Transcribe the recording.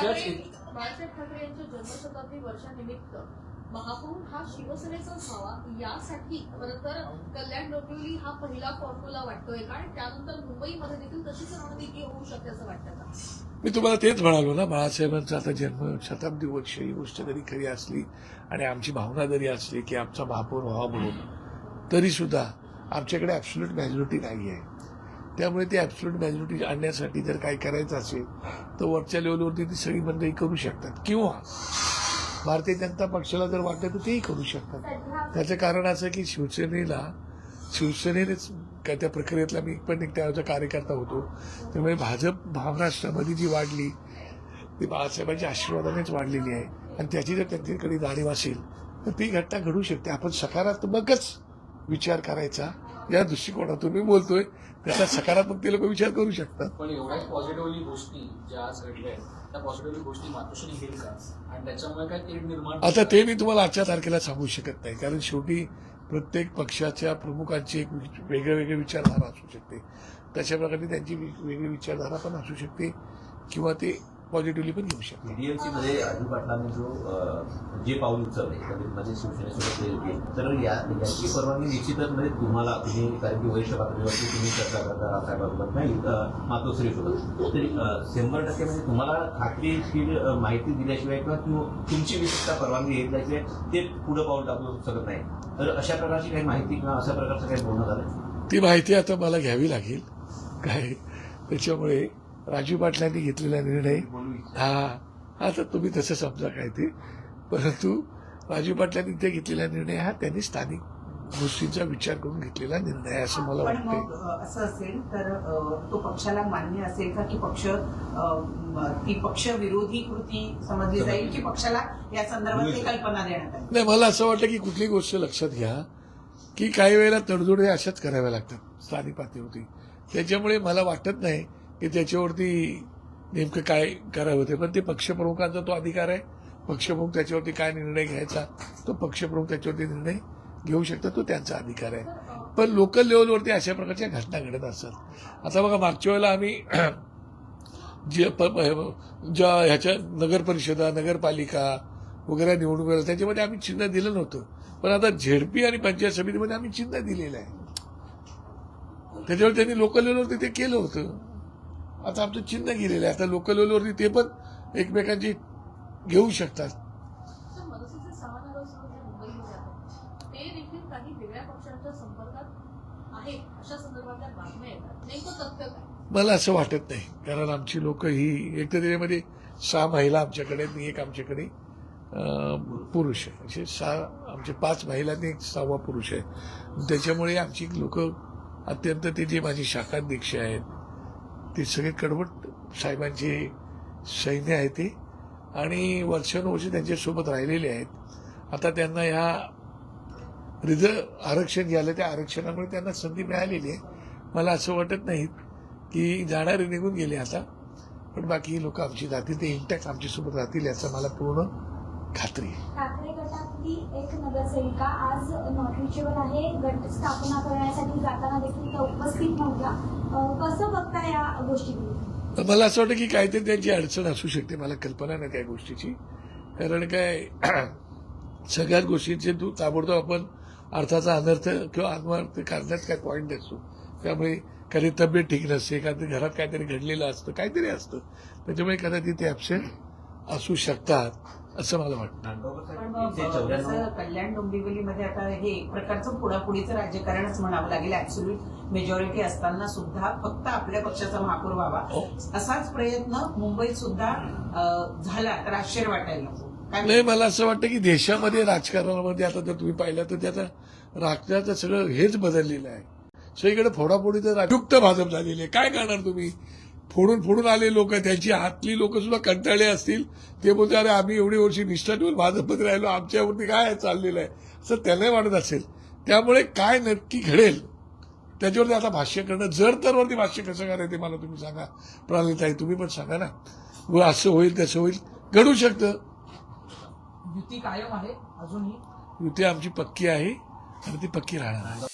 बाळासाहेब ठाकरे यांच्या जन्मशताब्दी वर्षानिमित्त महापौर हा शिवसेनेचाच व्हावा यासाठी खरं तर कल्याण डोंबिवली हा पहिला फॉर्म्युला वाटतोय का आणि त्यानंतर मुंबईमध्ये देखील तशीच रणनीती होऊ शकते असं वाटतं का? मी तुम्हाला तेच म्हणालो ना, बाळासाहेबांचा आता जन्म शताब्दी वर्ष ही गोष्ट जरी खरी असली आणि आमची भावना जरी असली की आमचा महापौर व्हावा म्हणून, तरी सुद्धा आमच्याकडे ॲब्सोल्यूट मॅजॉरिटी नाही आहे. त्यामुळे ती ॲब्सोल्यूट मॅजॉरिटी आणण्यासाठी जर काही करायचं असेल तर वरच्या लेवलवरती ती सगळी मंडळी करू शकतात, किंवा भारतीय जनता पक्षाला जर वाटलं तर तेही करू शकतात. त्याचं कारण असं की शिवसेनेनेच काय त्या प्रक्रियेतला मी पण एक त्याचा कार्यकर्ता होतो. त्यामुळे भाजप महाराष्ट्रामध्ये जी वाढली ती बाळासाहेबांच्या आशीर्वादानेच वाढलेली आहे आणि त्याची जर त्यांच्याकडे जाणीव असेल तर ती घटना घडू शकते. आपण सकारात्मकच विचार करायचा या दृष्टिकोनातून मी बोलतोय. त्याचा सकारात्मक ते लोक विचार करू शकतात. पण एवढ्या पॉझिटिव्हली गोष्टी ज्या आज घडल्या त्या पॉझिटिव्हली गोष्टी मातोश्री घेईल का आणि त्याच्यामुळे काय तेढ निर्माण? आता ते मी तुम्हाला आजच्या तारखेला सांगू शकत नाही, कारण शेवटी प्रत्येक पक्षाच्या प्रमुखांची एक वेगळी विचारधारा असू शकते. तशा प्रकारे त्यांची वेगळी विचारधारा पण असू शकते किंवा ते पॉझिटिव्हली पण घेऊ शकते. डीएमसी मध्ये राजू पाटलांनी जे पाऊल उचलले म्हणजे शिवसेनेसोबत, तर याची परवानगी निश्चितच म्हणजे तुम्हाला कारण की वरिष्ठ पातळीवरती तुम्ही चर्चा करता राजसाहेबांसोबत नाही मातोश्रीसोबत, तरी 100% म्हणजे तुम्हाला खात्रीशीर माहिती दिल्याशिवाय किंवा तुमची विशिष्ट परवानगी घेतल्याशिवाय ते पुढे पाऊल टाकू शकत नाही. तर अशा प्रकारची काही माहिती किंवा अशा प्रकारचं काही बोलणं झालं? ती माहिती आता मला घ्यावी लागेल काय. त्याच्यामुळे राजू पाटलांनी घेतलेला निर्णय आता तुम्ही तसं समजा काय ते, परंतु राजू पाटलांनी ते घेतलेला निर्णय हा त्यांनी स्थानिक गोष्टींचा विचार करून घेतलेला निर्णय आहे असं मला वाटतं. मग असं असेल तर तो पक्षाला मान्य असेल का की ती पक्ष विरोधी कृती समजली जाईल की पक्षाला या संदर्भात कल्पना देण्यात आली? नाही, मला असं वाटतं की कुठली गोष्ट लक्षात घ्या की काही वेळेला तडजोड अशाच कराव्या लागतात स्थानिक पातळीवरती. त्याच्यामुळे मला वाटत नाही की त्याच्यावरती नेमकं काय करावं होते. पण ते पक्षप्रमुखांचा तो अधिकार आहे. पक्षप्रमुख त्याच्यावरती काय निर्णय घ्यायचा तो पक्षप्रमुख त्याच्यावरती निर्णय घेऊ शकतात, तो त्यांचा अधिकार आहे. पण लोकल लेवलवरती अशा प्रकारच्या घटना घडत असतात. आता बघा, मागच्या वेळेला आम्ही ज्या ह्याच्या नगर परिषदा नगरपालिका वगैरे निवडणुका त्याच्यामध्ये आम्ही चिन्ह दिलं नव्हतं, पण आता झेडपी आणि पंचायत समितीमध्ये आम्ही चिन्ह दिलेलं आहे. त्याच्यावर त्यांनी लोकल लेवलवरती ते केलं होतं. आता आमचं चिन्ह गेलेलं आहे. आता लोकल लेवलवरती ते पण एकमेकांची घेऊ शकतात. ते देखील काही वेगळ्या पक्षांच्या संपर्कात आहे अशा संदर्भातल्या बातम्या येतात, नेमकं तथ्य काय? मला असं वाटत नाही, कारण आमची लोक ही एक तर त्याच्यामध्ये 6 महिला आमच्याकडे आणि एक आमच्याकडे पुरुष आहे. असे 6 आमचे 5 महिला आणि एक 6वा पुरुष आहे. त्याच्यामुळे आमची लोक अत्यंत ते जे माझी शाखाध्यक्ष आहेत ते सगळे कडवट साहेबांचे सैन्य आहे ते, आणि वर्षानुवर्षे त्यांच्यासोबत राहिलेले आहेत. आता त्यांना ह्या आरक्षण जे आलं त्या आरक्षणामुळे त्यांना संधी मिळालेली आहे. मला असं वाटत नाही की जाणारे निघून गेले आता, पण बाकी लोक आमची जातील, ते इंटॅक्ट आमच्यासोबत राहतील याचा मला पूर्ण खात्री आहे. ठाकरे गटातली एक नगरसेविका आज नॉट रिचेबल आहे. गट स्थापना करण्यासाठी जाताना देखील उपस्थित नव्हत्या. कसं बघता या गोष्टीकडे? मला असं वाटतं की काहीतरी त्यांची अडचण असू शकते. मला कल्पना नाही त्या गोष्टीची, कारण काय सगळ्याच गोष्टींचे ताबडतोब आपण अर्थाचा अनर्थ किंवा अनर्थ काढण्यात काय पॉईंट असतो. त्यामुळे कधी तब्येत ठीक नसते, एखाद्या घरात काहीतरी घडलेलं असतं, काहीतरी असतं, त्याच्यामुळे कदाचित ते ॲब्सेंट असू शकतात असं मला वाटतं. कल्याण डोंबिवलीमध्ये आता हे एक प्रकारचं पुढापुढीचं राजकारणच म्हणावं लागेल. ऍब्सोल्यूट मेजॉरिटी असताना सुद्धा फक्त आपल्या पक्षाचा महापौर व्हावा असाच प्रयत्न मुंबईत सुद्धा झाला तर आश्चर्य वाटायला नको. नाही, मला असं वाटतं की देशामध्ये राजकारणामध्ये आता जर तुम्ही पाहिलं तर त्याचा राजकारणाचं सगळं हेच बदललेलं आहे. सगळीकडे फोडाफोडीचं राजयुक्त भाजप झालेली आहे. काय करणार तुम्ही? फोडून आले लोक, त्यांची हातली लोक सुद्धा कंटाळले असतील. ते बोलते अरे आम्ही एवढी वर्षी निष्ठा ठेवून भाजपमध्ये राहिलो, आमच्यावरती काय चाललेलं आहे असं त्यांनाही वाटत असेल. त्यामुळे काय नक्की घडेल त्याच्यावरती आता भाष्य करणं, जर तरवरती भाष्य कसं करायचं मला तुम्ही सांगा. प्रणालीताई तुम्ही पण सांगा ना, असं होईल तसं होईल, घडू शकतं. युती कायम आहे अजूनही? युती आमची पक्की आहे आणि ती पक्की राहणार.